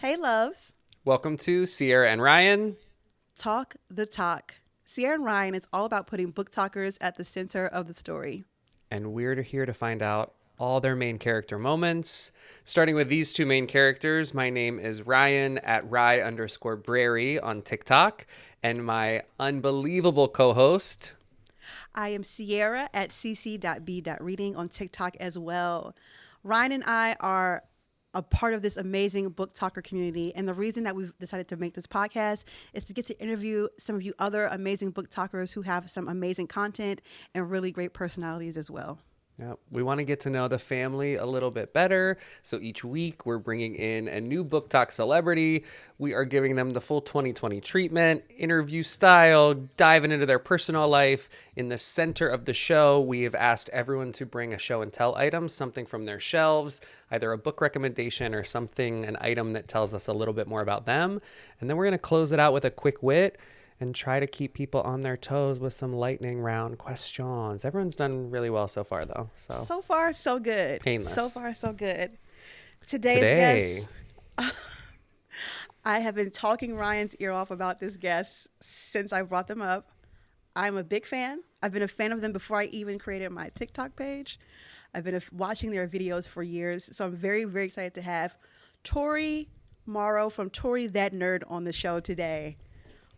Hey, loves. Welcome to Sierra and Ryan. Talk the talk. Sierra and Ryan is all about putting book talkers at the center of the story. And we're here to find out all their main character moments. Starting with these two main characters, my name is Ryan at Rye_Brary on TikTok. And my unbelievable co-host, I am Sierra at cc.b.reading on TikTok as well. Ryan and I are a part of this amazing book talker community. And the reason that we've decided to make this podcast is to get to interview some of you other amazing book talkers who have some amazing content and really great personalities as well. yeah, we want to get to know the family a little bit better. So each week we're bringing in a new Booktok celebrity. We are giving them the full 2020 treatment, interview style, diving into their personal life. In the center of the show, we have asked everyone to bring a show and tell item, something from their shelves, either a book recommendation or something, an item that tells us a little bit more about them. And then we're going to close it out with a quick wit and try to keep people on their toes with some lightning round questions. Everyone's done really well so far, though. So far, so good. Painless. So far, so good. Today's guest, I have been talking Ryan's ear off about this guest since I brought them up. I'm a big fan. I've been a fan of them before I even created my TikTok page. I've been watching their videos for years. So I'm very, very excited to have Tori Morrow from Tori That Nerd on the show today.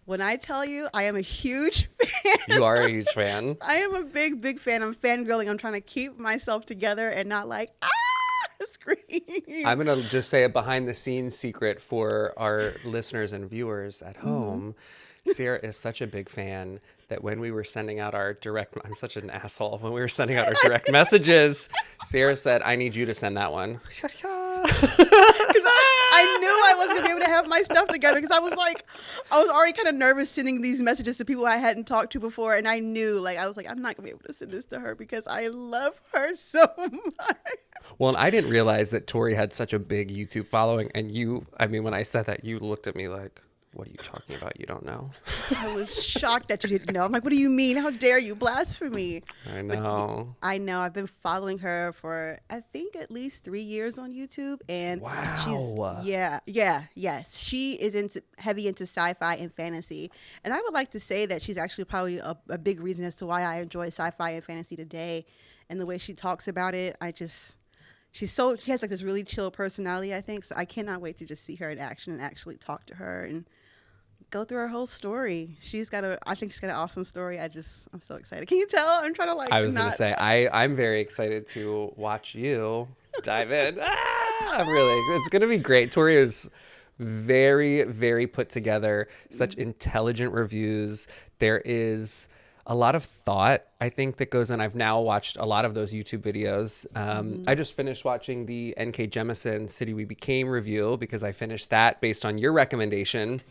When I tell you I am a huge fan. You are a huge fan. I am a big, big fan. I'm fangirling. I'm trying to keep myself together and not scream. I'm going to just say a behind the scenes secret for our listeners and viewers at home. Sierra is such a big fan that when we were sending out our direct, I'm such an asshole. When we were sending out our direct messages, Sierra said, I need you to send that one. Because I knew I wasn't going to be able to have my stuff together because I was already kind of nervous sending these messages to people I hadn't talked to before. And I knew, I'm not going to be able to send this to her because I love her so much. Well, and I didn't realize that Tori had such a big YouTube following. And when I said that, you looked at me like, what are you talking about? You don't know. I was shocked that you didn't know. I'm like, what do you mean? How dare you blasphemy? I know. I know. I've been following her for, I think, at least 3 years on YouTube. And wow. yes. She is heavy into sci-fi and fantasy. And I would like to say that she's actually probably a big reason as to why I enjoy sci-fi and fantasy today. And the way she talks about it, she has like this really chill personality, I think. So I cannot wait to just see her in action and actually talk to her and go through her whole story. I think she's got an awesome story. I'm so excited. Can you tell? I'm trying to I was going to say, I'm very excited to watch you dive in. It's going to be great. Tori is very, very put together, such intelligent reviews. There is a lot of thought, I think, that goes in. I've now watched a lot of those YouTube videos. I just finished watching the N.K. Jemisin City We Became review because I finished that based on your recommendation.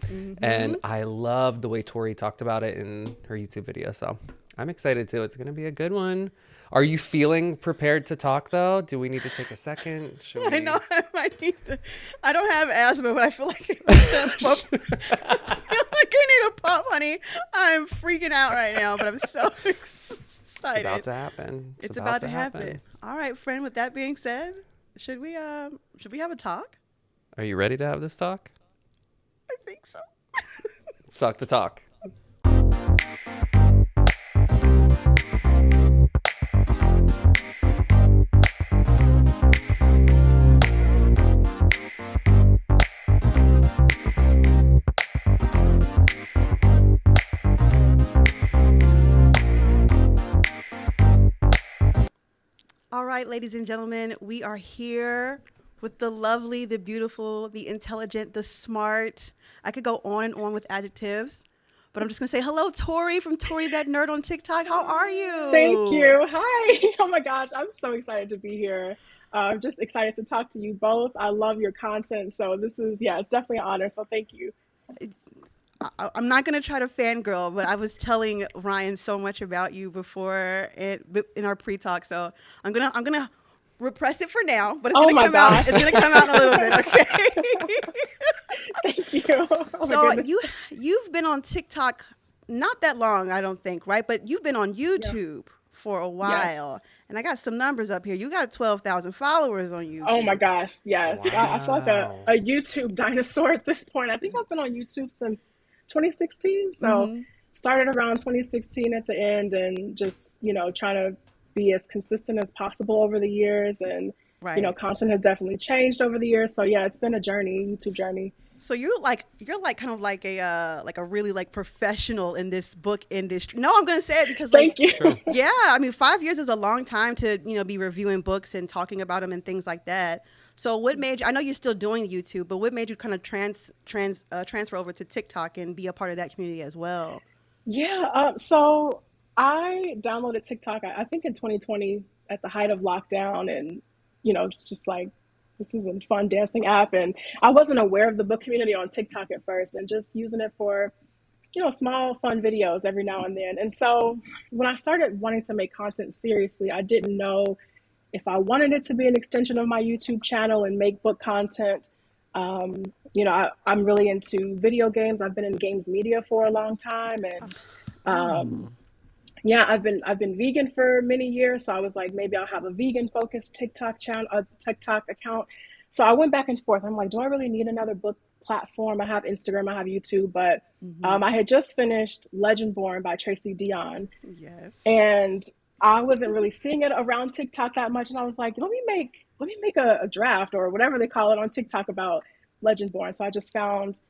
And I loved the way Tori talked about it in her YouTube video. So I'm excited too. It's going to be a good one. Are you feeling prepared to talk, though? Do we need to take a second? I know I might need to. I don't have asthma, but I feel like I need a pump, honey. I'm freaking out right now, but I'm so excited. It's about to happen. It's about to happen. All right, friend. With that being said, should we have a talk? Are you ready to have this talk? I think so. Let's talk the talk. All right, ladies and gentlemen, we are here with the lovely, the beautiful, the intelligent, the smart. I could go on and on with adjectives, but I'm just going to say hello, Tori from Tori That Nerd on TikTok. How are you? Thank you. Hi. Oh my gosh, I'm so excited to be here. I'm just excited to talk to you both. I love your content. So this is, it's definitely an honor. So thank you. I'm not going to try to fangirl, but I was telling Ryan so much about you before in our pre-talk. So I'm going to repress it for now, but it's going to come out. It's going to come out in a little bit. Okay. Thank you. Oh so you've been on TikTok not that long, I don't think, right? But you've been on YouTube for a while. Yes. And I got some numbers up here. You got 12,000 followers on Oh my YouTube. gosh, yes. I feel like Wow. a YouTube dinosaur at this point. I think I've been on YouTube since 2016. So Mm-hmm. started around 2016 at the end and just, trying to be as consistent as possible over the years. And, Right. content has definitely changed over the years. So yeah, it's been a journey, YouTube journey. So you're like kind of like a really like professional in this book industry. No, I'm gonna say it because like Thank you. Sure. yeah, I mean 5 years is a long time to be reviewing books and talking about them and things like that. So what made you? I know you're still doing YouTube, but what made you kind of transfer over to TikTok and be a part of that community as well? Yeah, so I downloaded TikTok, I think in 2020 at the height of lockdown, and just like this is a fun dancing app, and I wasn't aware of the book community on TikTok at first, and just using it for small fun videos every now and then. And so when I started wanting to make content seriously, I didn't know if I wanted it to be an extension of my YouTube channel and make book content. Um, I'm really into video games. I've been in games media for a long time, and um, yeah, I've been vegan for many years. So I was like, maybe I'll have a vegan focused TikTok channel, a TikTok account. So I went back and forth. I'm like, do I really need another book platform? I have Instagram, I have YouTube, but Mm-hmm. I had just finished Legendborn by Tracy Dion, Yes. and I wasn't really seeing it around TikTok that much. And I was like, let me make a draft or whatever they call it on TikTok about Legendborn. So I just found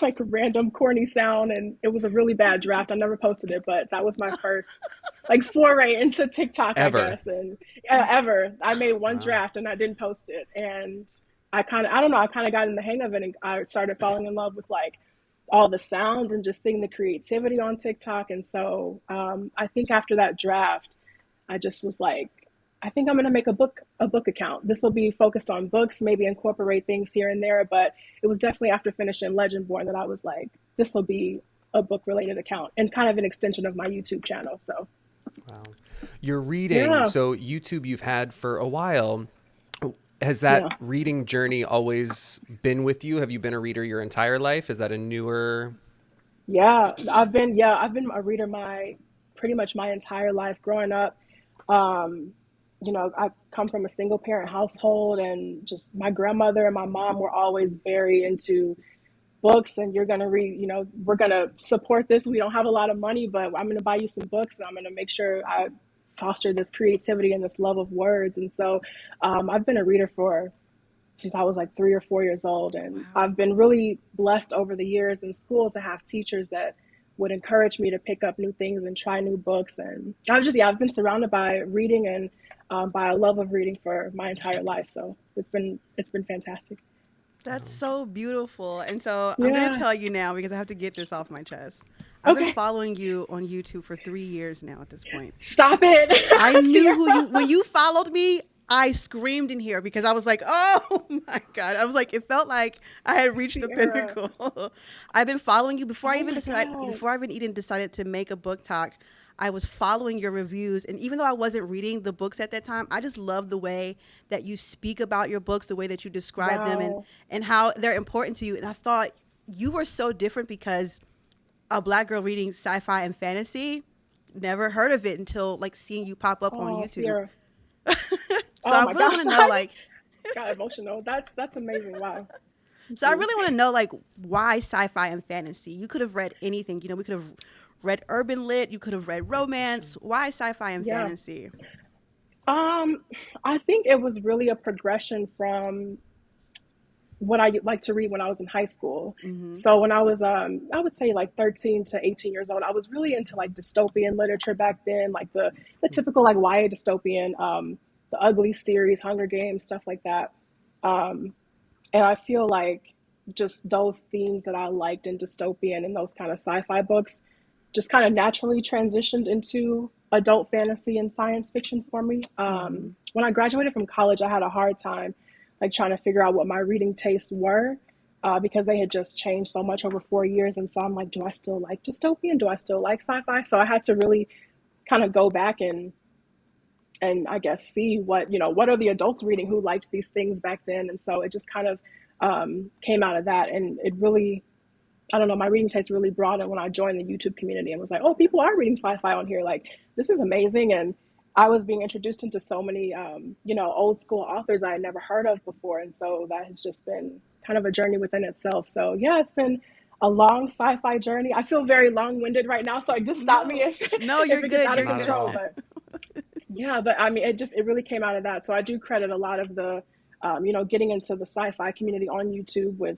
like a random corny sound, and it was a really bad draft. I never posted it, but that was my first like foray into TikTok, I Ever. guess. And ever, I made one Wow. draft and I didn't post it, and I don't know, I kind of got in the hang of it, and I started falling in love with like all the sounds and just seeing the creativity on TikTok. And so I think after that draft, I just was like, I think I'm going to make a book account. This will be focused on books, maybe incorporate things here and there. But it was definitely after finishing Legendborn that I was like, this will be a book related account and kind of an extension of my YouTube channel. So Wow. You're reading, yeah, so YouTube you've had for a while. Has that yeah. reading journey always been with you? Have you been a reader your entire life? Is that a newer? I've been a reader my pretty much my entire life growing up. Um, I come from a single parent household, and just my grandmother and my mom were always very into books. And you're going to read, we're going to support this. We don't have a lot of money, but I'm going to buy you some books, and I'm going to make sure I foster this creativity and this love of words. And so I've been a reader for since I was like 3 or 4 years old. And Wow. I've been really blessed over the years in school to have teachers that would encourage me to pick up new things and try new books. And I've been surrounded by reading and by a love of reading for my entire life. So it's been fantastic. That's so beautiful. And so I'm going to Yeah. tell you now because I have to get this off my chest. I've been Okay. following you on YouTube for 3 years now at this point. Stop I it. knew who Sierra. you, when you followed me, I screamed in here because I was like, oh my God. I was like, it felt like I had reached the Sierra. pinnacle. I've been following you Oh my God. before I even decided to make a book talk. I was following your reviews. And even though I wasn't reading the books at that time, I just love the way that you speak about your books, the way that you describe them Wow. and how they're important to you. And I thought you were so different because a black girl reading sci-fi and fantasy, never heard of it until like seeing you pop up on Oh, YouTube. Sierra. So Oh I my really gosh. want to know I like just got emotional. That's amazing. Wow. Thank so I you. really want to know like why sci-fi and fantasy? You could have read anything. We could have read urban lit, you could have read romance. Why sci-fi and Yeah. fantasy? Um, I think it was really a progression from what I like to read when I was in high school. Mhm. So when I was, I would say like 13 to 18 years old, I was really into like dystopian literature back then, like the typical like YA dystopian, the Ugly series, Hunger Games, stuff like that. Um, and I feel like just those themes that I liked in dystopian and those kind of sci-fi books just kind of naturally transitioned into adult fantasy and science fiction for me. Mhm. When I graduated from college, I had a hard time like trying to figure out what my reading tastes were because they had just changed so much over 4 years. And so I'm like, do I still like dystopian? Do I still like sci-fi? So I had to really kind of go back and I guess see what are the adults reading who liked these things back then. And so it just kind of came out of that, and it really, I don't know, my reading taste really broadened when I joined the YouTube community and was like, oh, people are reading sci-fi on here. Like, this is amazing. And I was being introduced into so many, old school authors I had never heard of before. And so that has just been kind of a journey within itself. So yeah, it's been a long sci-fi journey. I feel very long-winded right now, so just stop me No, if no, you're if it gets good. out of You're Not at good. control. all. But yeah, but I mean, it really came out of that. So I do credit a lot of the, getting into the sci-fi community on YouTube with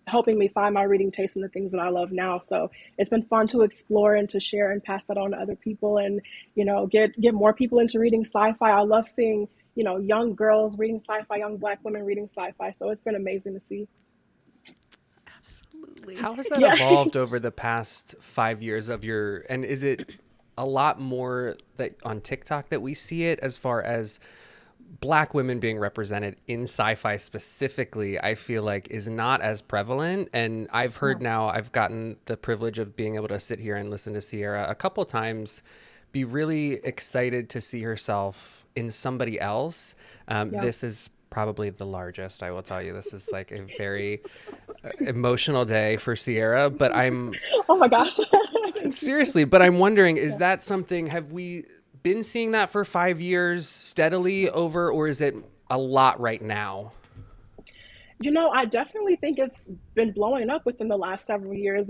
helping me find my reading taste and the things that I love now. So it's been fun to explore and to share and pass that on to other people, and get more people into reading sci-fi. I love seeing young girls reading sci-fi, young Black women reading sci-fi. So it's been amazing to see. Absolutely. How has that Yeah. evolved over the past 5 years and is it a lot more that on TikTok that we see it as far as Black women being represented in sci-fi specifically? I feel like is not as prevalent. And I've heard now, I've gotten the privilege of being able to sit here and listen to Sierra a couple times, be really excited to see herself in somebody else. Yeah. This is probably the largest, I will tell you. This is like a very emotional day for Sierra, but Oh my gosh. seriously, but I'm wondering, is Yeah. that something, have we been seeing that for 5 years steadily over, or is it a lot right now? I definitely think it's been blowing up within the last several years.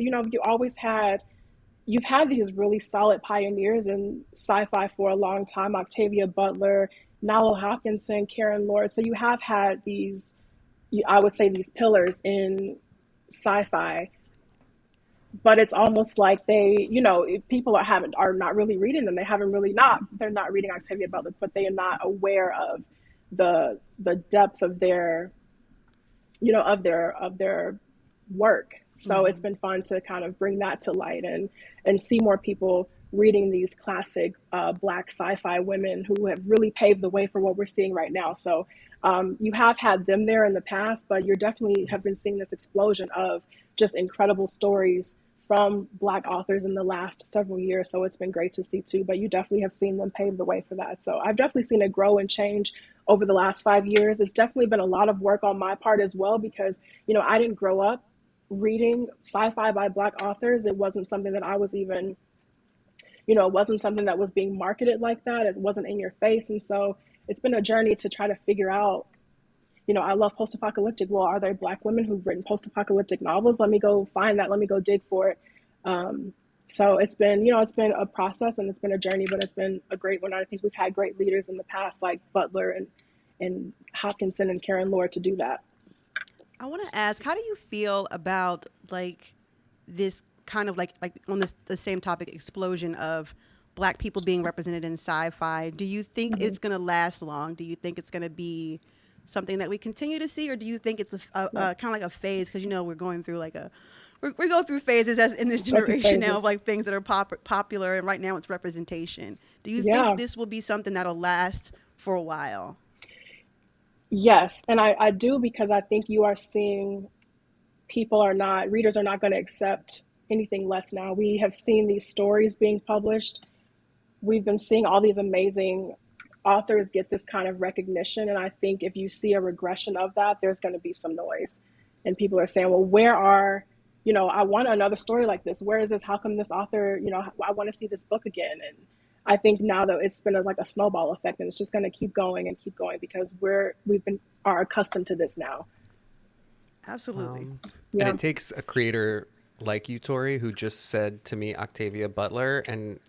You've had these really solid pioneers in sci-fi for a long time: Octavia Butler, Nalo Hopkinson, Karen Lord. So you have had these, I would say, these pillars in sci-fi, but it's almost like people are not really reading them. They haven't really not they're not reading Octavia Butler, but they are not aware of the depth of their work. So it's Hmm. been fun to kind of bring that to light and see more people reading these classic Black sci-fi women who have really paved the way for what we're seeing right now. So you have had them there in the past, but you definitely have been seeing this explosion of just incredible stories from Black authors in the last several years. So it's been great to see too. But you definitely have seen them pave the way for that. So I've definitely seen it grow and change over the last 5 years. It's definitely been a lot of work on my part as well, because I didn't grow up reading sci-fi by Black authors. It wasn't something that I was even, it wasn't something that was being marketed like that. It wasn't in your face. And so it's been a journey to try to figure out, I love post-apocalyptic. Well, are there Black women who've written post-apocalyptic novels? Let me go find that. Let me go dig for it. Um, so it's been a process and it's been a journey, but it's been a great one. I think we've had great leaders in the past like Butler and Hopkinson and Karen Lord to do that. I want to ask, how do you feel about like this kind of like on this the same topic, explosion of Black people being represented in sci-fi? Do you think Mm-hmm. it's going to last long? Do you think it's going to be something that we continue to see, or do you think it's Yeah. kind of like a phase? Because we're going through like we go through phases as in this Go through generation now phases. of like things that are popular, and right now it's representation. Do you think Yeah. this will be something that'll last for a while? Yes. And I do, because I think you are seeing readers are not going to accept anything less now. We have seen these stories being published. We've been seeing all these amazing authors get this kind of recognition. And I think if you see a regression of that, there's going to be some noise. And people are saying, well, I want another story like this. Where is this? How come this author, I want to see this book again. And I think now that it's been like a snowball effect, and it's just going to keep going and keep going because are accustomed to this now. Absolutely. And Yeah. it takes a creator like you, Tori, who just said to me Octavia Butler, and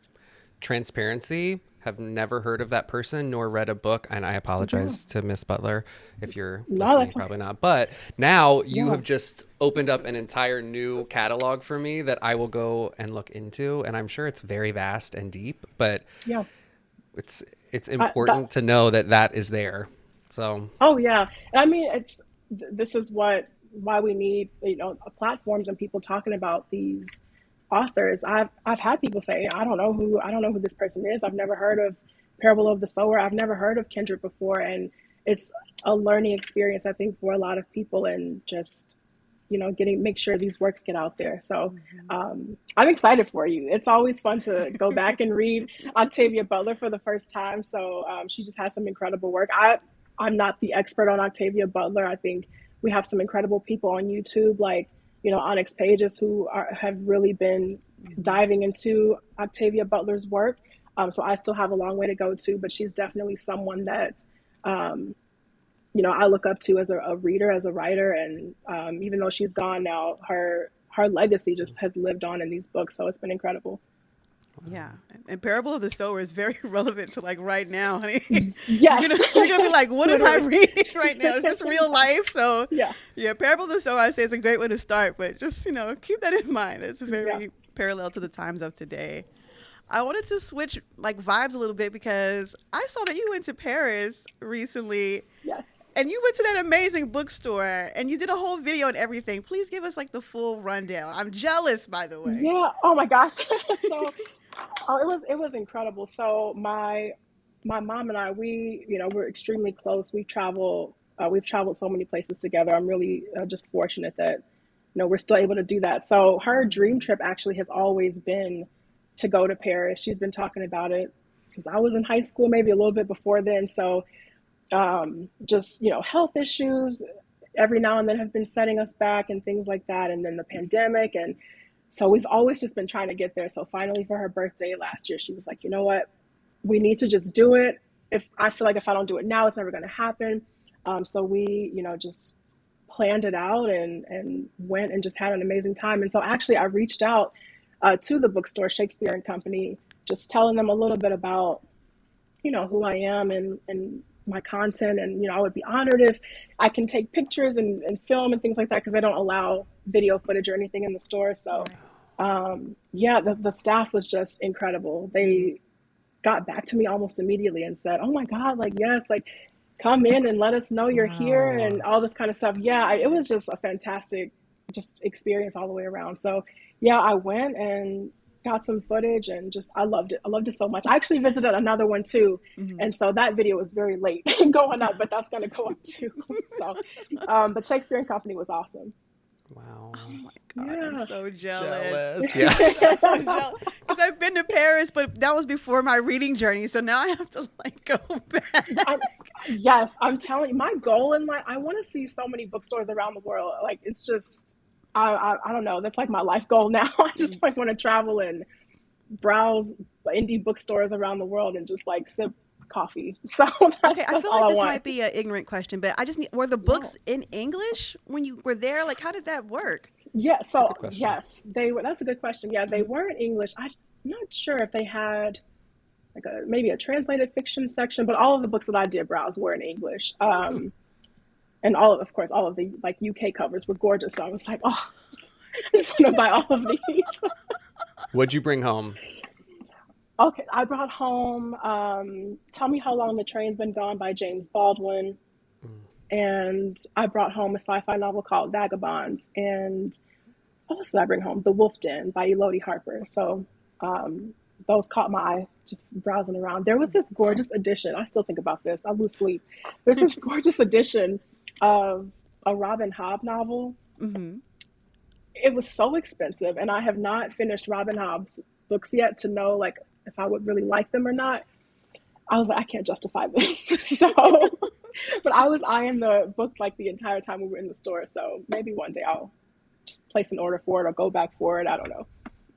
transparency, have never heard of that person nor read a book. And I Yeah. apologize to Miss Butler if you're No, listening, that's probably not. But now you yeah. have just opened up an entire new catalog for me that I will go and look into. And I'm sure it's very vast and deep, but Yeah. it's I, that, important to know that that is there. So Oh yeah, and I mean this is why we need platforms and people talking about these authors. I've had people say I don't know who this person is. I've never heard of Parable of the Sower. I've never heard of Kendrick before, and it's a learning experience I think for a lot of people, and just make sure these works get out there. So I'm excited for you. It's always fun to go back and read Octavia Butler for the first time. So she just has some incredible work. I'm not the expert on Octavia Butler. I think we have some incredible people on YouTube, like Onyx Pages, who have really been Mhm. diving into Octavia Butler's work. So I still have a long way to go too, but she's definitely someone that, um, I look up to as a reader, as a writer. And even though she's gone now, her legacy just has lived on in these books. So it's been incredible. Yeah, and Parable of the Sower is very relevant to like right now, honey. Yes. You're gonna be like, what am I Literally. reading right now? Is this real life? So Yeah. yeah, Parable of the Sower, I say is a great way to start, but just keep that in mind. It's very Yeah. parallel to the times of today. I wanted to switch like vibes a little bit because I saw that you went to Paris recently. Yes. And you went to that amazing bookstore and you did a whole video and everything. Please give us like the full rundown. I'm jealous, by the way. Yeah. Oh my gosh. So, it was incredible. So my mom and I, we're extremely close. We've traveled so many places together. I'm really just fortunate that we're still able to do that. So her dream trip actually has always been to go to Paris. She's been talking about it since I was in high school, maybe a little bit before then. So just health issues every now and then have been setting us back and things like that, and then the pandemic, and so we've always just been trying to get there. So finally for her birthday last year, she was like, you know what, we need to just do it. If I feel like if I don't do it now, it's never going to happen. So we just planned it out and went and just had an amazing time. And so actually I reached out to the bookstore, Shakespeare and Company, just telling them a little bit about who I am and my content. And, I would be honored if I can take pictures and film and things like that, because I don't allow video footage or anything in the store. So, yeah, the staff was just incredible. They got back to me almost immediately and said, oh my God, like, yes, like come in and let us know you're here and all this kind of stuff. Yeah, it was just a fantastic just experience all the way around. So yeah, I went and got some footage and just I loved it. I loved it so much. I actually visited another one too. And so that video was very late going up, but that's going to go up too. So but Shakespeare and Company was awesome. Wow. Oh my God, Yeah. I'm so jealous. Yes. Because I've been to Paris, but that was before my reading journey. So now I have to like go back. Yes, I'm telling you, my goal in life, I want to see so many bookstores around the world. Like it's just, I don't know. That's like my life goal now. I just like want to travel and browse indie bookstores around the world and just like sip coffee. So Okay, I that's feel all like I this want. might be an ignorant question, but I just need, were the books in English when you were there? Like, how did that work? Yeah, a so good question. yes, they were. That's a good question. Yeah, they weren't English. I'm not sure if they had like maybe a translated fiction section, but all of the books that I did browse were in English. And of course, all of the like UK covers were gorgeous. So I was like, oh, I just want to buy all of these. What'd you bring home? Okay, I brought home Tell Me How Long the Train's Been Gone by James Baldwin. And I brought home a sci-fi novel called Vagabonds. And what else did I bring home? The Wolf Den by Elodie Harper. So those caught my eye just browsing around. There was this gorgeous edition. I still think about this. I lose sleep. There's this gorgeous edition of a Robin Hobb novel. It was so expensive, and I have not finished Robin Hobb's books yet to know like if I would really like them or not. I was like, I can't justify this. So, but I was eyeing the book like the entire time we were in the store. So maybe one day I'll just place an order for it or go back for it. I don't know.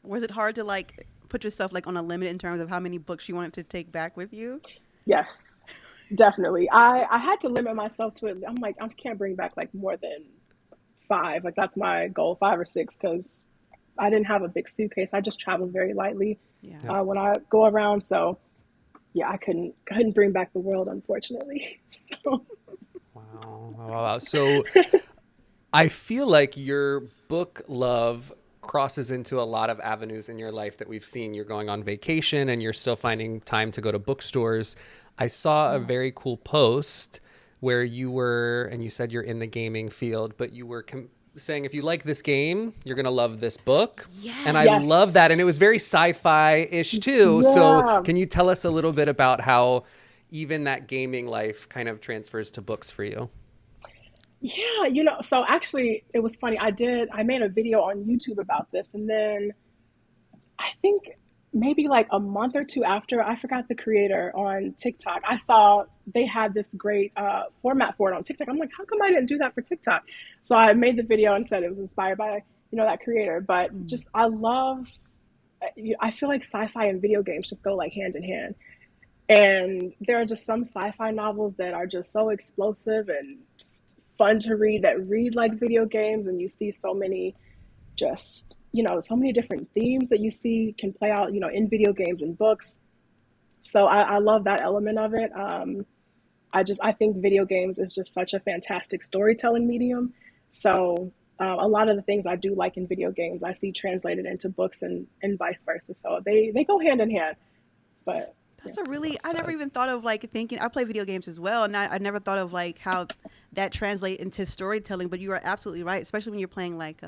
Was it hard to like put yourself like on a limit in terms of how many books you wanted to take back with you? Yes, definitely. I had to limit myself to it. I'm like, I can't bring back like more than 5. Like that's my goal, 5 or 6, because I didn't have a big suitcase. I just traveled very lightly when I go around. So yeah, I couldn't bring back the world, unfortunately. So Wow. So I feel like your book love crosses into a lot of avenues in your life that we've seen. You're going on vacation and you're still finding time to go to bookstores. I saw a very cool post where you were, and you said you're in the gaming field, but you were saying if you like this game, you're going to love this book. Yes. And I love that. And it was very sci-fi-ish too. Yeah. So can you tell us a little bit about how even that gaming life kind of transfers to books for you? Yeah, so actually it was funny. I made a video on YouTube about this, and then I think maybe like a month or 2 after, I forgot the creator on TikTok. I saw they had this great format for it on TikTok. I'm like, how come I didn't do that for TikTok? So I made the video and said it was inspired by, that creator. But just, I love I feel like sci-fi and video games just go like hand in hand. And there are just some sci-fi novels that are just so explosive and just fun to read, that read like video games, and you see so many, just, so many different themes that you see can play out, in video games and books. So I love that element of it. I think video games is just such a fantastic storytelling medium. So a lot of the things I do like in video games, I see translated into books, and vice versa. So they go hand in hand. But That's a really, I never even thought of like thinking, I play video games as well. And I never thought of like how that translates into storytelling, but you are absolutely right. Especially when you're playing like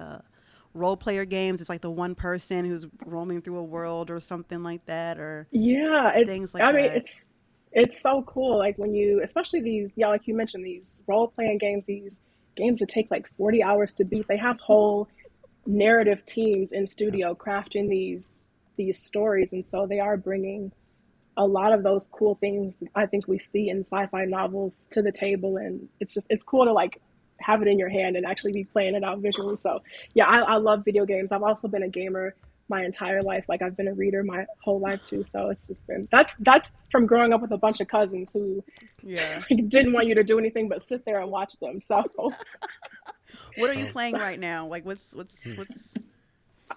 role player games. It's like the one person who's roaming through a world or something like that, or yeah, things like that. it's so cool. Like when you, especially these, yeah, like you mentioned, these role playing games, these games that take like 40 hours to beat. They have whole narrative teams in studio crafting these stories, and so they are bringing a lot of those cool things I think we see in sci-fi novels to the table, and it's cool to like have it in your hand and actually be playing it out visually. So yeah, I love video games. I've also been a gamer my entire life. Like I've been a reader my whole life too. So it's just been, that's from growing up with a bunch of cousins who Yeah. didn't want you to do anything but sit there and watch them. So What are you playing right now? Like what's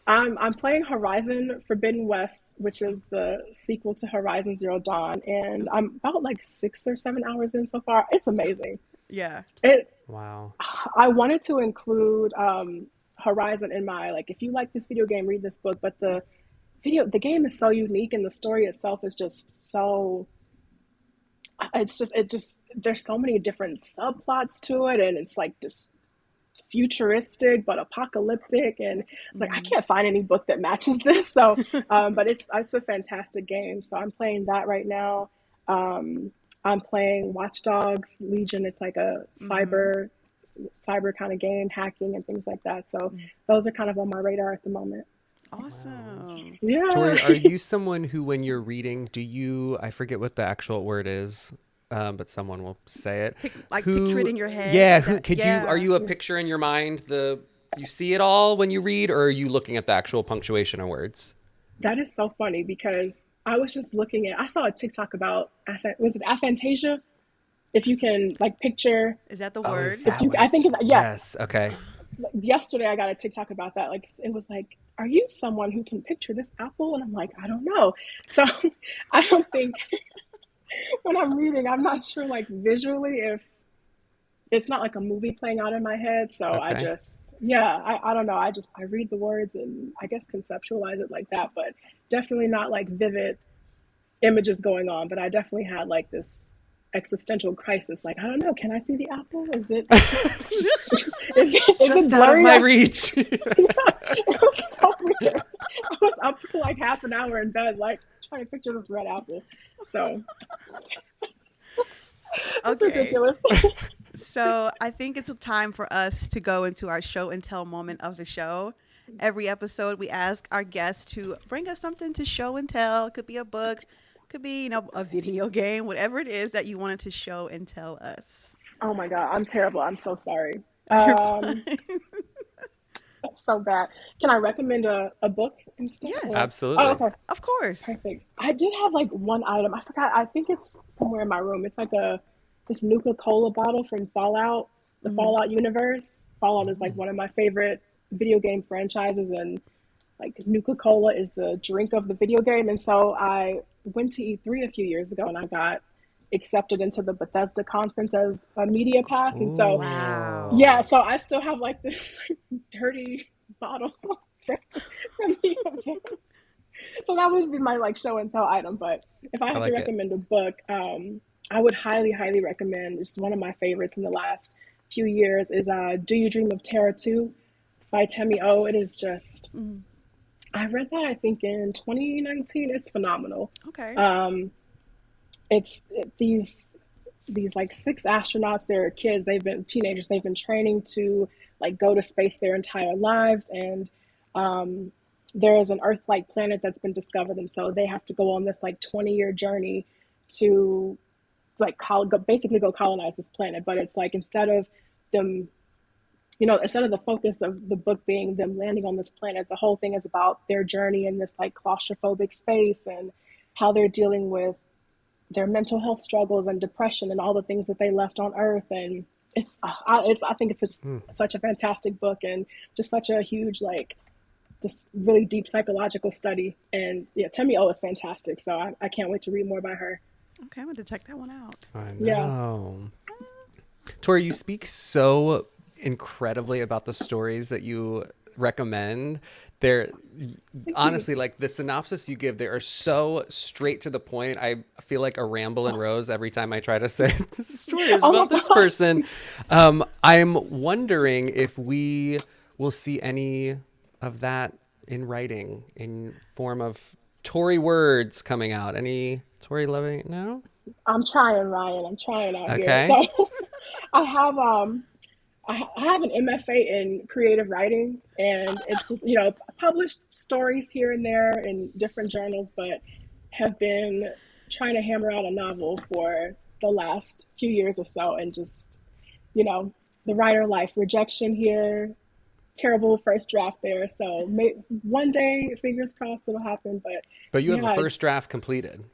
I'm playing Horizon Forbidden West, which is the sequel to Horizon Zero Dawn, and I'm about like 6 or 7 hours in so far. It's amazing. yeah. It Wow. I wanted to include Horizon in my, like, if you like this video game, read this book, but the game is so unique, and the story itself is just so, it just there's so many different subplots to it, and it's like just futuristic but apocalyptic, and it's like I Mhm. can't find any book that matches this. So but it's a fantastic game, so I'm playing that right now. I'm playing Watch Dogs Legion. It's like a Mhm. cyber kind of game, hacking and things like that. So those are kind of on my radar at the moment. Wow. Awesome. Yeah. Tori, are you someone who, when you're reading, I forget what the actual word is, but someone will say it. Picture it Who, in your head. yeah, That are yeah. you a picture in your mind, you see it all when you read, or are you looking at the actual punctuation of words? That is so funny because I was just looking at, I saw a TikTok about, was it aphantasia? If you can like picture, Is that the Oh, is word? if that you, what I think, it's, yeah, yes, okay. yesterday I got a TikTok about that. Like it was like, are you someone who can picture this apple? And I'm like, I don't know. So I don't think when I'm reading, I'm not sure like visually if it's not like a movie playing out in my head. So I Okay. just, yeah, I don't know. I read the words and I guess conceptualize it like that, but definitely not like vivid images going on. But I definitely had like this existential crisis. Like, I don't know, can I see the apple? It's Is it just out of blurry? my reach. It was so weird. I was up for like half an hour in bed, like trying to picture this red apple. So it's Okay. ridiculous. So I think it's time for us to go into our show and tell moment of the show. Every episode, we ask our guests to bring us something to show and tell. It could be a book, could be a video game, whatever it is that you wanted to show and tell us. Oh my God, I'm terrible. I'm so sorry. You're Um, fine. that's so bad. Can I recommend a book instead? Yes, Or oh, Absolutely. okay, of course. perfect. I did have like one item. I forgot. I think it's somewhere in my room. It's like a this Nuka Cola bottle from Fallout, the Hmm. Fallout universe. Fallout is like Oh. one of my favorite video game franchises, and like Nuka Cola is the drink of the video game. And so I went to E3 a few years ago, and I got accepted into the Bethesda conference as a media pass. And so Wow. yeah, Ooh. so I still have like this dirty bottle from the event. So that would be my like show and tell item. But if I I had to like it. recommend a book, I would highly, highly recommend. It's one of my favorites in the last few years. Is Do You Dream of Terror 2 by Temi O. It is just, Mhm. I read that I think in 2019. It's phenomenal. Okay. Um, these like six astronauts. They're kids. They've been teenagers. They've been training to like go to space their entire lives, and um, there is an Earth-like planet that's been discovered, and so they have to go on this like 20-year journey to like basically go colonize this planet. But it's like instead of them instead of the focus of the book being them landing on this planet, the whole thing is about their journey in this like claustrophobic space and how they're dealing with their mental health struggles and depression and all the things that they left on Earth. And I think it's such a fantastic book and just such a huge, like, this really deep psychological study. And yeah, Temi O is fantastic. So I can't wait to read more by her. Okay, I'm going to check that one out. I know. Yeah. Tori, you speak so incredibly about the stories that you recommend. They're honestly, like, the synopsis you give, they are so straight to the point. I feel like a ramble in Rose every time I try to say this story is about this person. I'm wondering if we will see any of that in writing, in form of Tori words coming out. Any Tori loving? No? I'm trying, Ryan. I'm trying out Okay. here. So I have an MFA in creative writing, and it's just, published stories here and there in different journals, but have been trying to hammer out a novel for the last few years or so. And just, the writer life, rejection here, terrible first draft there. So one day, fingers crossed, it'll happen. But you have a first draft completed.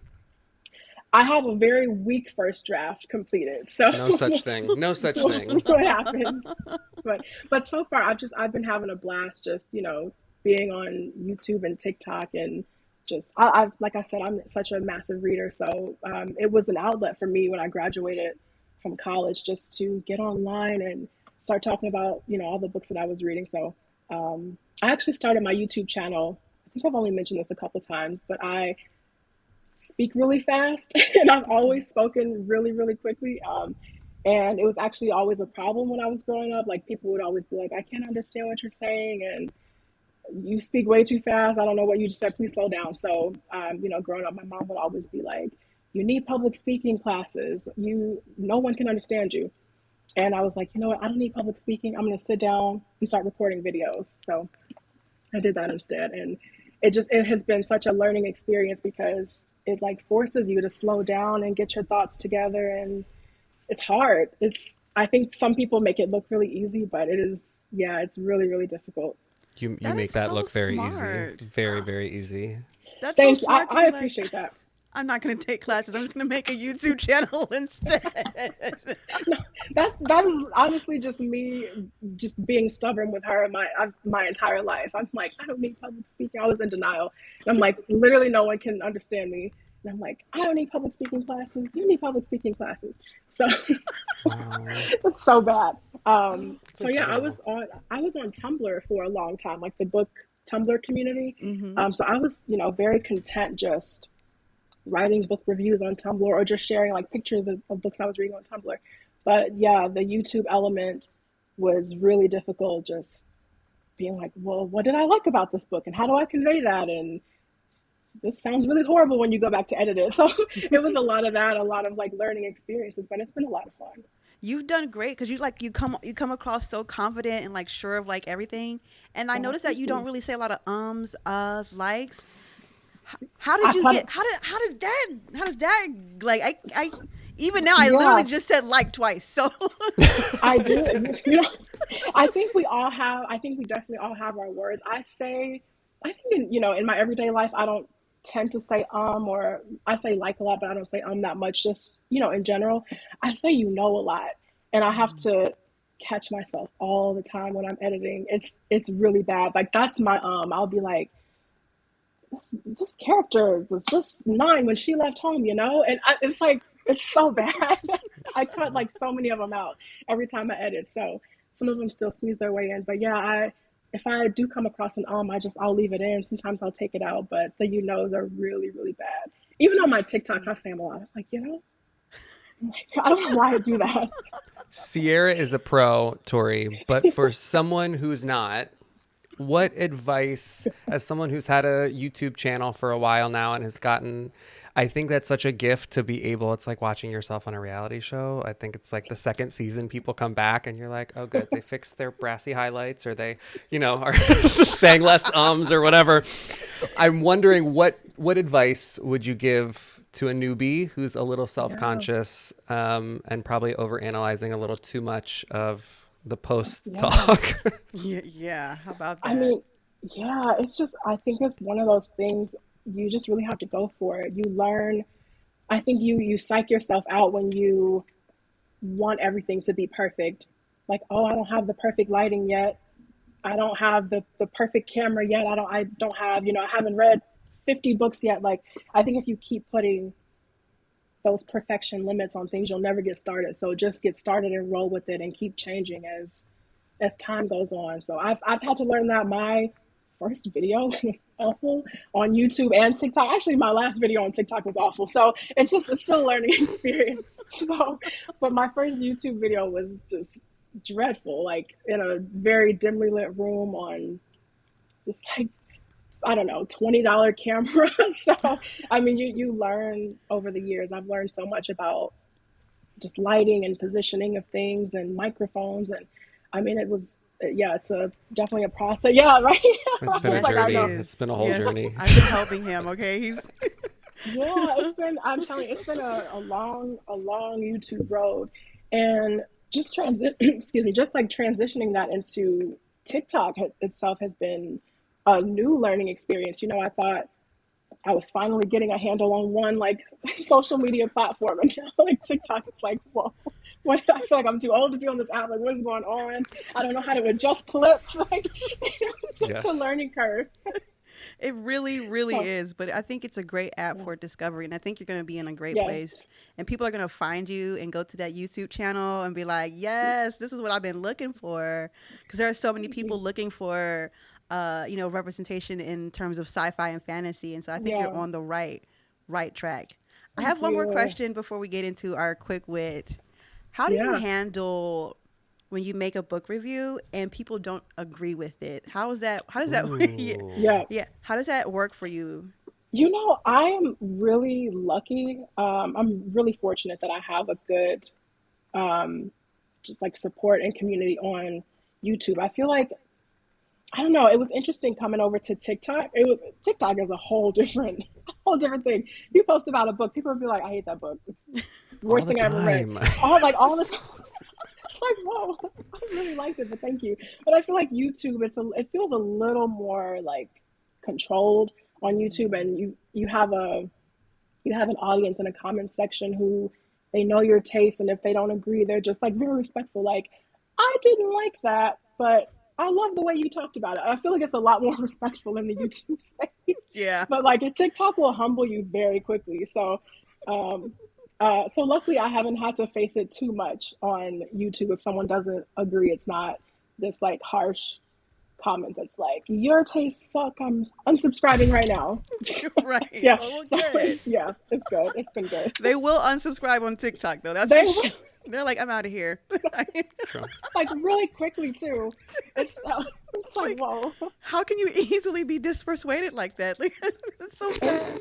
I have a very weak first draft completed. So no such thing. No such we'll thing. See what happens. But so far I've been having a blast just, being on YouTube and TikTok, and just I like I said, I'm such a massive reader. So it was an outlet for me when I graduated from college, just to get online and start talking about, all the books that I was reading. So I actually started my YouTube channel. I think I've only mentioned this a couple times, but I speak really fast and I've always spoken really, really quickly. And it was actually always a problem when I was growing up. Like, people would always be like, I can't understand what you're saying, and you speak way too fast. I don't know what you just said. Please slow down. So, growing up, my mom would always be like, you need public speaking classes. No one can understand you. And I was like, you know what? I don't need public speaking. I'm going to sit down and start recording videos. So I did that instead. And it has been such a learning experience, because it like forces you to slow down and get your thoughts together. And it's hard. I think some people make it look really easy, but it's really, really difficult. You make that look very smart. easy. Very, very easy. That's Thanks. so smart. I appreciate that. I'm not going to take classes. I'm just going to make a YouTube channel instead. No, that is honestly just me, just being stubborn with her my entire life. I'm like, I don't need public speaking. I was in denial. And I'm like, literally no one can understand me. And I'm like, I don't need public speaking classes. You need public speaking classes. So it's so bad. So yeah, I was on Tumblr for a long time, like the book Tumblr community. Mm-hmm. So I was, very content just writing book reviews on Tumblr, or just sharing like pictures of books I was reading on Tumblr. But yeah, the YouTube element was really difficult, just being like, well, what did I like about this book, and how do I convey that? And this sounds really horrible when you go back to edit it. So it was a lot of that, a lot of like learning experiences, but it's been a lot of fun. You've done great, because you come across so confident and like sure of like everything. And I noticed that you don't really say a lot of ums, uhs, likes. How did that like I even now I literally just said like twice. So I do. I think we definitely all have our words. I think in my everyday life, I don't tend to say or I say like a lot, but I don't say that much. Just, in general, I say a lot, and I have to catch myself all the time when I'm editing. It's really bad. Like, that's my I'll be like, this character was just 9 when she left home, and it's like, it's so bad. I cut like so many of them out every time I edit. So some of them still squeeze their way in, but yeah, if I do come across an I'll leave it in. Sometimes I'll take it out, but the knows are really, really bad. Even on my TikTok, I say them a lot. Like, I don't know why I do that. Sierra is a pro, Tori, but for someone who's not, what advice, as someone who's had a YouTube channel for a while now and has gotten, I think that's such a gift to be able, it's like watching yourself on a reality show. I think it's like the second season, people come back and you're like, oh good, they fixed their brassy highlights, or they, are saying less ums or whatever. I'm wondering what advice would you give to a newbie who's a little self-conscious and probably overanalyzing a little too much of the post Yeah. talk. Yeah. How about I that? mean, yeah, it's just, I think it's one of those things you just really have to go for it. You learn, I think you psych yourself out when you want everything to be perfect. Like, oh, I don't have the perfect lighting yet. I don't have the perfect camera yet. I don't have, I haven't read 50 books yet. Like, I think if you keep putting those perfection limits on things, you'll never get started. So just get started and roll with it and keep changing as time goes on. So I've had to learn that. My first video was awful on YouTube and TikTok. Actually, my last video on TikTok was awful. So it's still a learning experience. So, but my first YouTube video was just dreadful, like in a very dimly lit room on this, like, I don't know, $20 camera. So, I mean, you learn over the years. I've learned so much about just lighting and positioning of things and microphones. And I mean, it was, yeah, it's definitely a process. Yeah, right. It's been a Yes, Like, I it journey. know. is. It's been a whole Yes, journey. I've been helping him. Okay, he's Yeah, I'm telling you, it's been a long YouTube road. And just excuse me, just like transitioning that into TikTok itself has been a new learning experience. I thought I was finally getting a handle on one, like, social media platform, and now, like, TikTok, it's like, whoa, what? I feel like I'm too old to be on this app. Like, what is going on? I don't know how to adjust clips. Like, it's such a Yes. learning curve. It really, really So, is. But I think it's a great app yeah. for discovery. And I think you're going to be in a great Yes. place. And people are going to find you and go to that YouTube channel and be like, yes, this is what I've been looking for. Because there are so many Thank people you. looking for, representation in terms of sci-fi and fantasy. And so I think you're Yeah. on the right track. I Thank have one more you. question before we get into our quick wit. How do you Yeah. handle when you make a book review and people don't agree with it? How does that yeah, Ooh. Yeah. yeah, how does that work for you? I am really lucky. I'm really fortunate that I have a good, um, just like support and community on YouTube. I feel like, I don't know, it was interesting coming over to TikTok. TikTok is a whole different, whole different thing. You post about a book, people will be like, I hate that book. It's the All worst the thing I ever read. time. All the time. It's like, whoa, I really liked it, but thank you. But I feel like YouTube, it feels a little more like controlled on YouTube, and you have an audience in a comment section who they know your taste, and if they don't agree, they're just like very respectful. Like, I didn't like that, but I love the way you talked about it. I feel like it's a lot more respectful in the YouTube space, Yeah. but like TikTok will humble you very quickly. Um, so luckily, I haven't had to face it too much on YouTube. If someone doesn't agree, it's not this like harsh comment that's like, your tastes suck, I'm unsubscribing right now. Right. Yeah. Oh, well, So good. yeah, it's good. It's been good. They will unsubscribe on TikTok though. That's They for will, sure. They're like, I'm out of here. True. like, really quickly too. I'm just It's like, like, whoa. how can you easily be dispersuaded like that? Like, it's so And fast.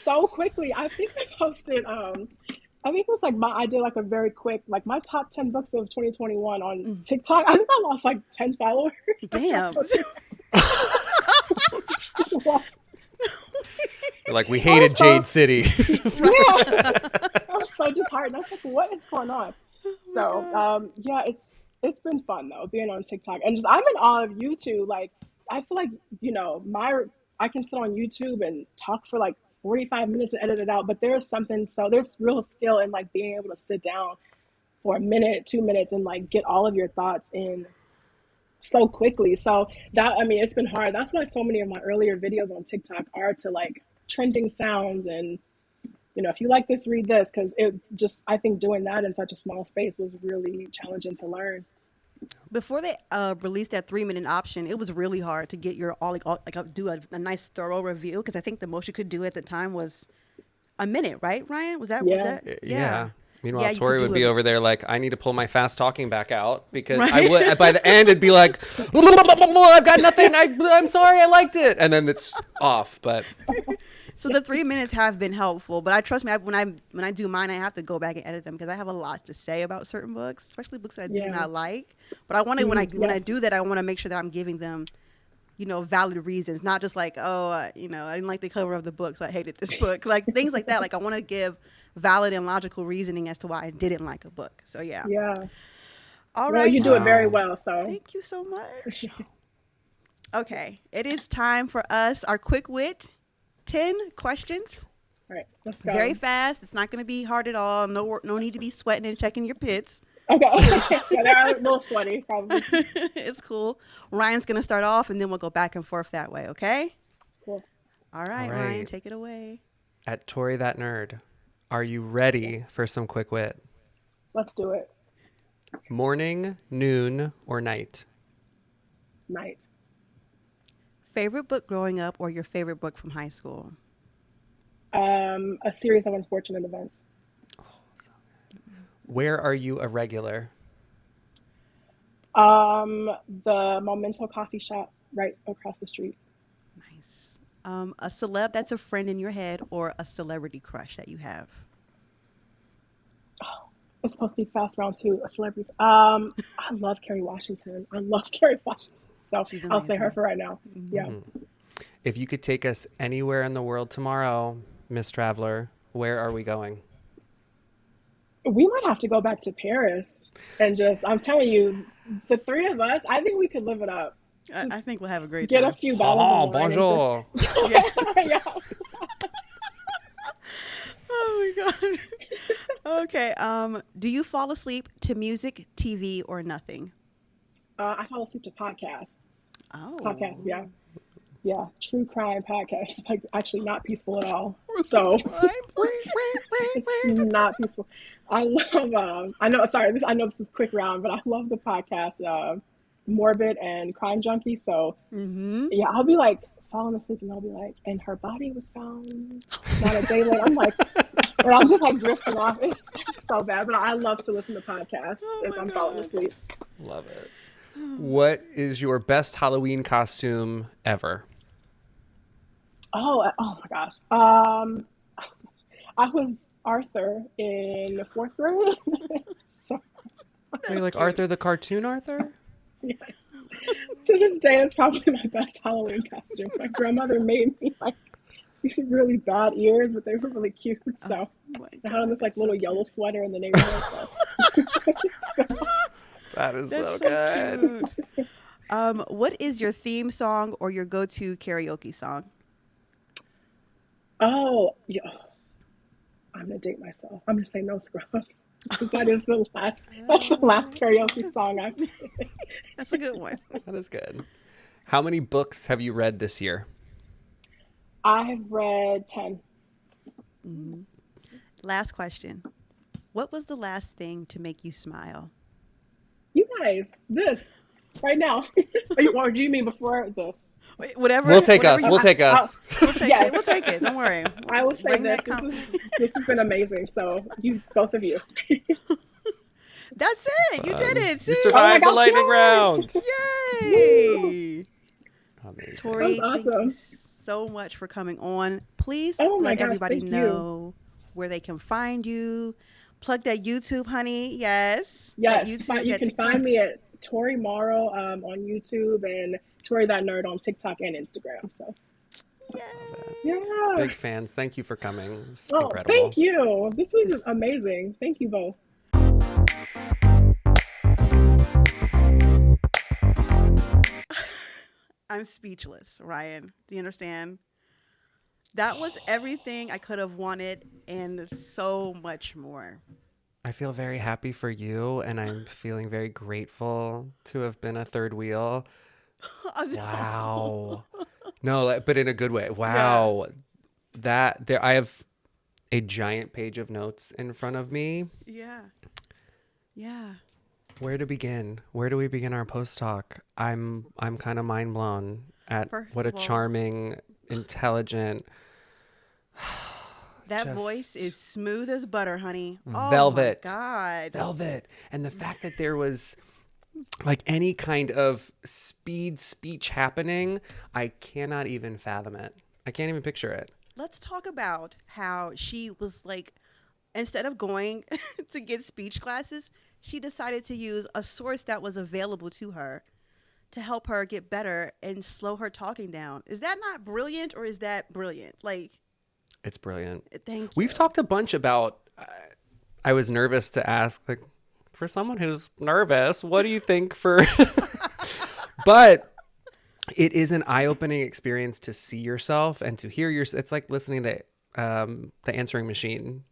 so quickly. I think I posted I think it was like I did like a very quick, like, my top 10 books of 2021 on Mm. TikTok. I think I lost like 10 followers. Damn. Like, we I hated was so, Jade City. yeah, Right. I was so disheartened. I was like, what is going on? Oh my So, gosh. yeah, it's been fun though being on TikTok, and just I'm in awe of you too. Like, I feel like, my I can sit on YouTube and talk for like 45 minutes and edit it out, but there's real skill in like being able to sit down for a minute, 2 minutes, and like get all of your thoughts in so quickly. So that, I mean, it's been hard. That's why so many of my earlier videos on TikTok are to like trending sounds and, if you like this, read this, because I think doing that in such a small space was really challenging to learn. Before they released that 3-minute option, it was really hard to get your do a nice thorough review because I think the most you could do at the time was a minute, right, Ryan? Was Yeah. that Yeah. yeah, Meanwhile, you could Tori would do be it over there like, I need to pull my fast talking back out because I right. would by the end it'd be like, I've got nothing. I'm sorry, I liked it, and then it's off. But So the 3 minutes have been helpful, but I trust me, when I do mine, I have to go back and edit them because I have a lot to say about certain books, especially books that I do Yeah. not like. But I want to when I Yes. do that, I want to make sure that I'm giving them, valid reasons, not just like, oh, I didn't like the cover of the book, so I hated this book, like things like that. Like I want to give valid and logical reasoning as to why I didn't like a book. So yeah. Yeah. All Well, right, you do it very Wow. well. So, thank you so much. Okay, it is time for us, our quick wit. 10 questions. all right, let's Very go. fast. It's not going to be hard at all. No need to be sweating and checking your pits. Okay. Yeah, they're a little sweaty, probably. It's cool. Ryan's going to start off and then we'll go back and forth that way, okay? Cool. All All right, Ryan, right. take it away. At Tori that nerd, are you ready for some quick wit? Let's do it. Morning, noon, or night? Night. Favorite book growing up or your favorite book from high school? A series of unfortunate events. Where are you a regular? The Memento coffee shop right across the street. Nice. A celeb that's a friend in your head or a celebrity crush that you have? It's supposed to be fast round two. A celebrity. I love Kerry Washington. I love Kerry Washington. So She's I'll say her amazing. for right now. Yeah. If you could take us anywhere in the world tomorrow, Miss Traveler, where are we going? We might have to go back to Paris and just, I'm telling you, the three of us, I think we could live it up. I think we'll have a great Get a time. few bottles Oh, of wine bonjour. and just, yeah. Oh my god. Okay. Do you fall asleep to music, TV, or nothing? I fall asleep to podcasts. Oh. Podcasts, yeah. Yeah, true crime podcasts. Like actually not peaceful at all. So it's not peaceful. I love. I know. Sorry, I know this is a quick round, but I love the podcast, Morbid and Crime Junkie. So yeah, I'll be like falling asleep, and I'll be like, and her body was found not a day later. I'm like, and I'm just like drifting off. It's so bad, but I love to listen to podcasts if I'm falling asleep. Love it. What is your best Halloween costume ever? Oh my gosh. I was Arthur in fourth grade. So Are you like Arthur the cartoon Arthur? yeah. To this day, it's probably my best Halloween costume. My grandmother made me like these really bad ears, but they were really cute. So I had on this like little yellow sweater in the neighborhood. So. That is That's so so good. cute. What is your theme song or your go-to karaoke song? Oh, yeah. I'm gonna date myself. I'm gonna say No Scrubs because that's the last karaoke song I played. That's a good one. That is good. How many books have you read this year? I have read 10. Last question. What was the last thing to make you smile? You guys, this right now. Or do you mean before this? Wait, whatever. We'll take whatever us. you- We'll take us. We'll take Yes. it. We'll take it. Don't worry. I will say Bring this. that com- This has been amazing. So you, both of you. That's it. You did it. You See? survived the gosh, lightning yay! round. Yay. Amazing. Tori, That was thank you awesome. so much for coming on. Please Oh my let gosh, everybody thank you. know where they can find you. Plug that YouTube, honey. Yes. Yes, That YouTube, you that can TikTok. find me at Tori Morrow on YouTube and Tori That Nerd on TikTok and Instagram. So Yay. yeah. Big fans. Thank you for coming. It's Oh, incredible. thank you. This was amazing. Thank you both. I'm speechless, Ryan. Do you understand? That was everything I could have wanted and so much more. I feel very happy for you, and I'm feeling very grateful to have been a third wheel. Wow. No, but in a good way. Wow. That there, I have a giant page of notes in front of me. Yeah. Yeah. Where to begin? Where do we begin our post talk? I'm kind of mind blown at First what a of all- charming, intelligent, That Just- voice is smooth as butter, honey. Oh Velvet. my God. velvet, and the fact that there was like any kind of speed speech happening, I cannot even fathom it. I can't even picture it. Let's talk about how she was like, instead of going to get speech classes, she decided to use a source that was available to her to help her get better and slow her talking down. Is that not brilliant, or is that brilliant? Like, It's brilliant. thank you. We've talked a bunch about. I was nervous to ask like for someone who's nervous, what do you think for, but it is an eye-opening experience to see yourself and to hear it's like listening to the answering machine.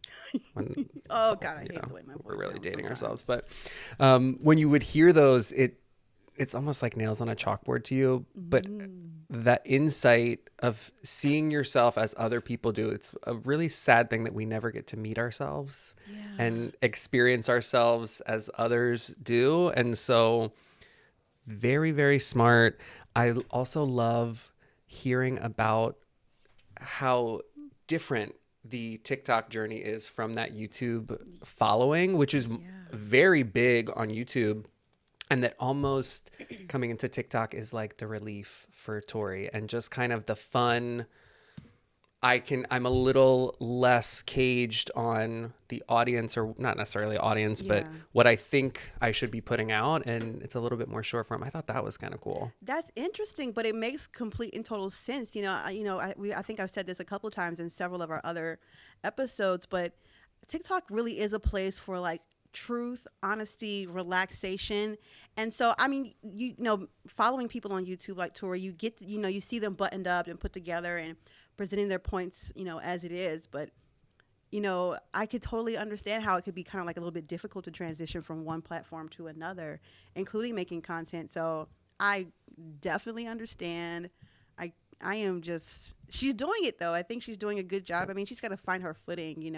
When, oh God, I hate the way my voice we're really dating sometimes. ourselves, but when you would hear those, it's almost like nails on a chalkboard to you, but that insight of seeing yourself as other people do, it's a really sad thing that we never get to meet ourselves and experience ourselves as others do. And so very, very smart. I also love hearing about how different the TikTok journey is from that YouTube following, which is very big on YouTube. And that almost coming into TikTok is like the relief for Tori and just kind of the fun. I'm a little less caged on the audience, or not necessarily audience, but what I think I should be putting out. And it's a little bit more short form. I thought that was kind of cool. That's interesting, but it makes complete and total sense. I think I've said this a couple of times in several of our other episodes, but TikTok really is a place for like truth, honesty, relaxation. And so, I mean, following people on YouTube like Tori, you get to, you see them buttoned up and put together and presenting their points, as it is. But, I could totally understand how it could be kind of like a little bit difficult to transition from one platform to another, including making content. So I definitely understand. I am just, she's doing it though. I think she's doing a good job. I mean, she's got to find her footing,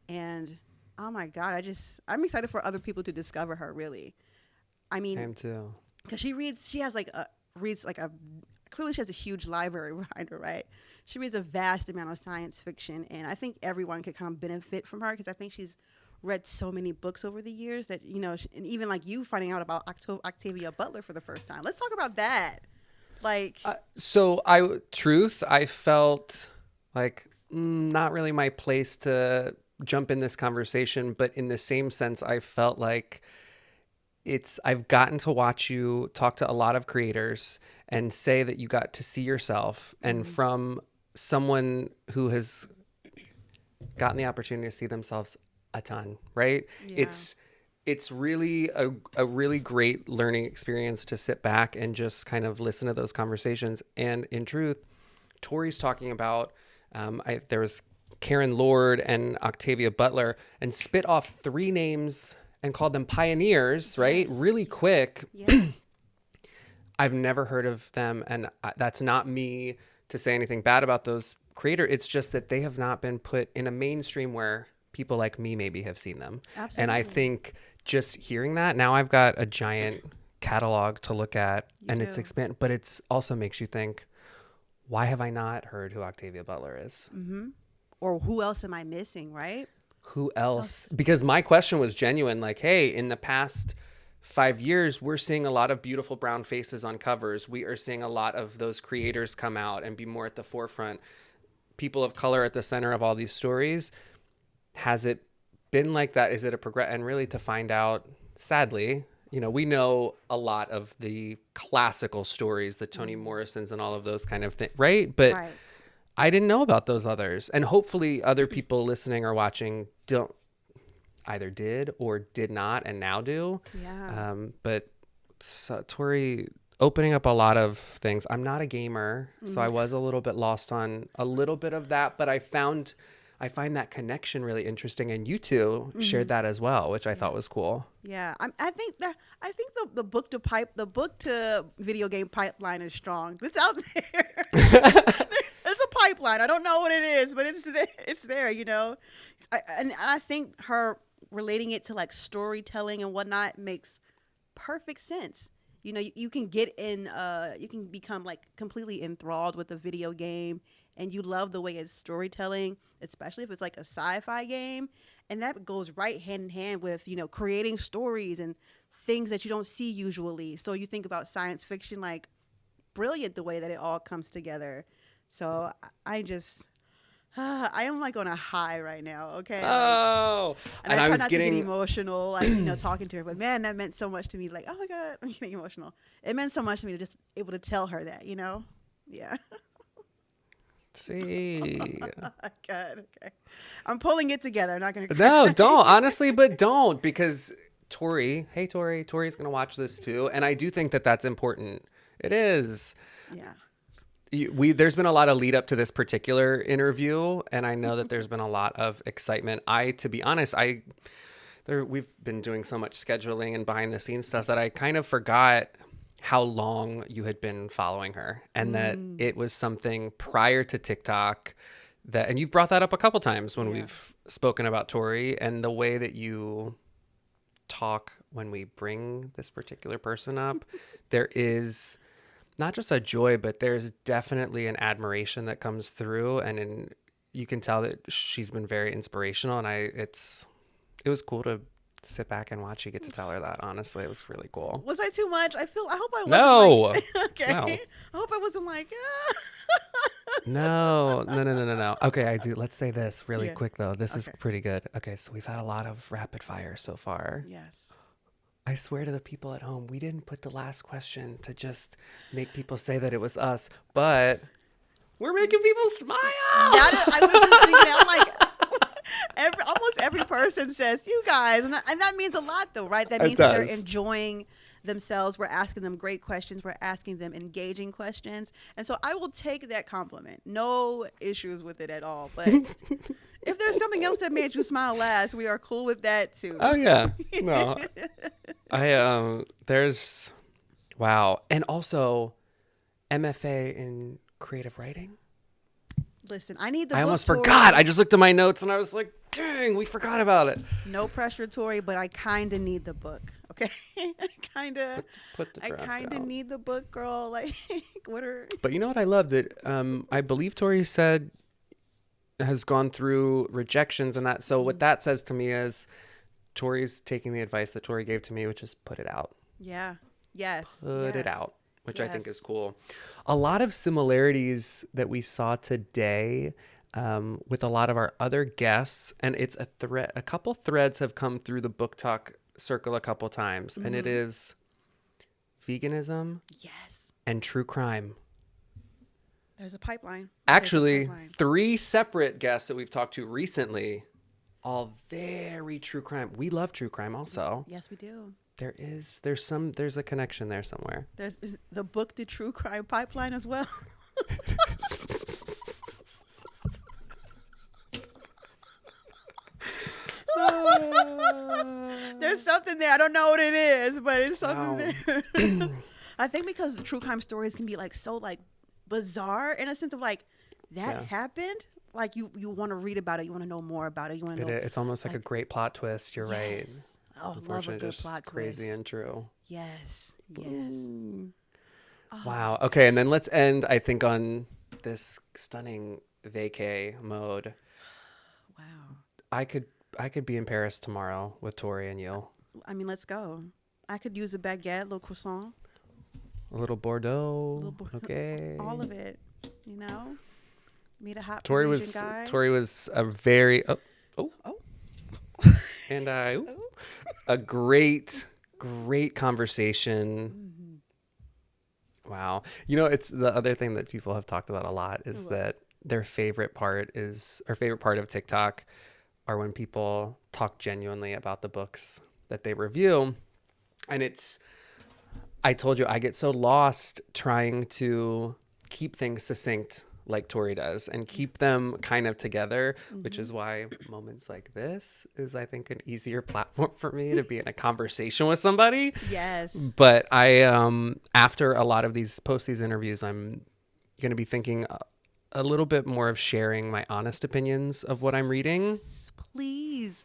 and oh my God, I'm excited for other people to discover her, really. I mean, I am too. Because clearly she has a huge library behind her, right? She reads a vast amount of science fiction, and I think everyone could kind of benefit from her because I think she's read so many books over the years that, and even like you finding out about Octavia Butler for the first time. Let's talk about that. Like, I felt like not really my place to jump in this conversation, but in the same sense, I felt like I've gotten to watch you talk to a lot of creators and say that you got to see yourself, and from someone who has gotten the opportunity to see themselves a ton, right? Yeah. It's really a really great learning experience to sit back and just kind of listen to those conversations. And in truth, Tori's talking about, there was Karen Lord and Octavia Butler, and spit off 3 names and called them pioneers, right? Yes. Really quick. Yeah. I've never heard of them, and that's not me to say anything bad about those creators. It's just that they have not been put in a mainstream where people like me maybe have seen them. Absolutely. And I think just hearing that, now I've got a giant catalog to look at, it's expand, but it's also makes you think, why have I not heard who Octavia Butler is? Mm-hmm. Or who else am I missing, right? Who else? Because my question was genuine, like, hey, in the past 5 years, we're seeing a lot of beautiful brown faces on covers. We are seeing a lot of those creators come out and be more at the forefront. People of color at the center of all these stories. Has it been like that? Is it a progress? And really to find out, sadly, we know a lot of the classical stories, the Toni Morrisons and all of those kind of things, right? But right. I didn't know about those others. And hopefully other people listening or watching either did or did not and now do. Yeah. But Tori opening up a lot of things. I'm not a gamer, so I was a little bit lost on a little bit of that, but I find that connection really interesting, and you two shared that as well, which I thought was cool. Yeah, I think the book to video game pipeline is strong. It's out there. It's a pipeline. I don't know what it is, but it's there. And I think her relating it to like storytelling and whatnot makes perfect sense. You can get in, you can become like completely enthralled with a video game, and you love the way it's storytelling, especially if it's like a sci-fi game. And that goes right hand in hand with, creating stories and things that you don't see usually. So you think about science fiction, like brilliant the way that it all comes together. So I am like on a high right now. Okay. Oh, and I try not to get emotional, like, talking to her, but man, that meant so much to me. Like, oh my God, I'm getting emotional. It meant so much to me to just able to tell her that, Yeah. See. God, okay. I'm pulling it together. I'm not going to. No, don't. Honestly, but don't, because Tori, hey Tori, Tori's going to watch this too. And I do think that that's important. It is. Yeah. There's been a lot of lead up to this particular interview, and I know that there's been a lot of excitement. To be honest, we've been doing so much scheduling and behind the scenes stuff that I kind of forgot how long you had been following her, and that it was something prior to TikTok and you've brought that up a couple times when we've spoken about Tori, and the way that you talk when we bring this particular person up, there is not just a joy, but there's definitely an admiration that comes through, and you can tell that she's been very inspirational. And it was cool to sit back and watch you get to tell her that. Honestly, it was really cool. Was I too much? I hope I wasn't. No. Okay. No. I hope I wasn't like. No. Okay, I do. Let's say this really quick though. This is pretty good. Okay, so we've had a lot of rapid fire so far. Yes. I swear to the people at home, we didn't put the last question to just make people say that it was us, but we're making people smile. I was just thinking that, I'm like, almost every person says, you guys, and that means a lot though, right? That means that they're enjoying themselves. We're asking them great questions. We're asking them engaging questions. And so I will take that compliment. No issues with it at all. But if there's something else that made you smile last, we are cool with that too. Oh yeah. No. Wow. And also MFA in creative writing. Listen, I need the I book, almost Tori. forgot. I just looked at my notes and I was like, dang, we forgot about it. No pressure, Tori, but I kind of need the book. Okay. I kind of need the book, girl. Like, But you know what I love that I believe Tori said has gone through rejections and that. So what that says to me is Tori's taking the advice that Tori gave to me, which is put it out. Yeah. Yes. Put it out, which I think is cool. A lot of similarities that we saw today with a lot of our other guests, and it's a couple threads have come through the Booktok circle a couple times, and it is veganism and true crime. There's a pipeline. Actually, 3 separate guests that we've talked to recently, all very true crime. We love true crime also. Yes, we do. There's a connection there somewhere. There's the book to true crime pipeline as well. There's something there. I don't know what it is, but it's something there. I think because true crime stories can be like so like bizarre in a sense of like that happened. Like you want to read about it. You want to know more about it. You want to know. It's almost like a great plot twist. You're right. Oh, unfortunately, love a good just plot crazy twist. and true. Yes. Oh. Wow. Okay, and then let's end, I think, on this stunning vacay mode. Wow. I could be in Paris tomorrow with Tori and you. I mean, let's go. I could use a baguette, a little croissant. A little Bordeaux. Okay. All of it. You know? Meet a hot Tori Parisian guy. Tori was a very and a great conversation. Wow. You know, it's the other thing that people have talked about a lot is that their favorite part of TikTok are when people talk genuinely about the books that they review. And I told you, I get so lost trying to keep things succinct like Tori does and keep them kind of together, which is why moments like this is, I think, an easier platform for me to be in a conversation with somebody. Yes. But after a lot of these interviews, I'm going to be thinking a little bit more of sharing my honest opinions of what I'm reading. Please.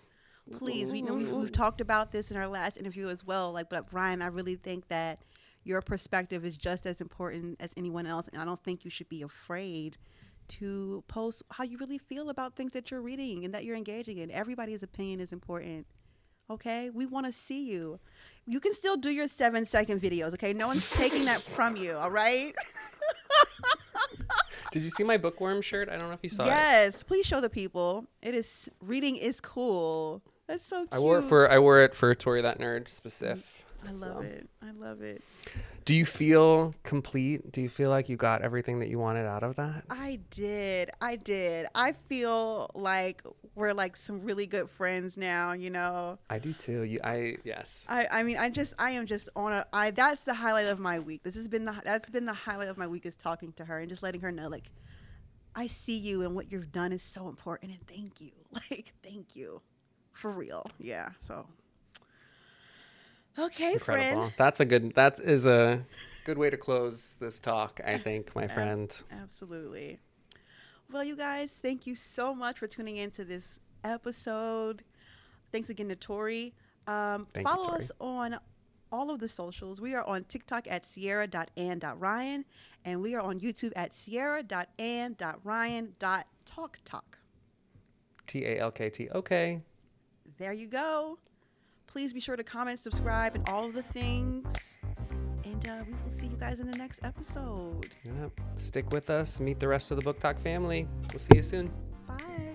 We've talked about this in our last interview as well. But Ryan, I really think that your perspective is just as important as anyone else. And I don't think you should be afraid to post how you really feel about things that you're reading and that you're engaging in. Everybody's opinion is important. Okay? We want to see you. You can still do your 7-second videos. Okay? No one's taking that from you. All right? Did you see my bookworm shirt? I don't know if you saw it. Yes. Please show the people. Reading is cool. That's so cute. I wore it for Tori That Nerd specific. I love it. I love it. Do you feel complete? Do you feel like you got everything that you wanted out of that? I did. I did. I feel like we're like some really good friends now, you know. I do too. Yes. I mean, I am just on that's the highlight of my week. That's been the highlight of my week, is talking to her and just letting her know, like, I see you and what you've done is so important, and thank you. Like, thank you. For real. Yeah. So okay, Incredible. friend. That is a good way to close this talk, I think, my friend. Absolutely. Well, you guys, thank you so much for tuning into this episode. Thanks again to Tori. Thank you, Follow Tori. us on all of the socials. We are on TikTok at sierra.and.ryan, and we are on YouTube at sierra.and.ryan.talktok. TALKT. Okay. There you go. Please be sure to comment, subscribe, and all of the things. And we will see you guys in the next episode. Yep. Stick with us. Meet the rest of the Booktok family. We'll see you soon. Bye.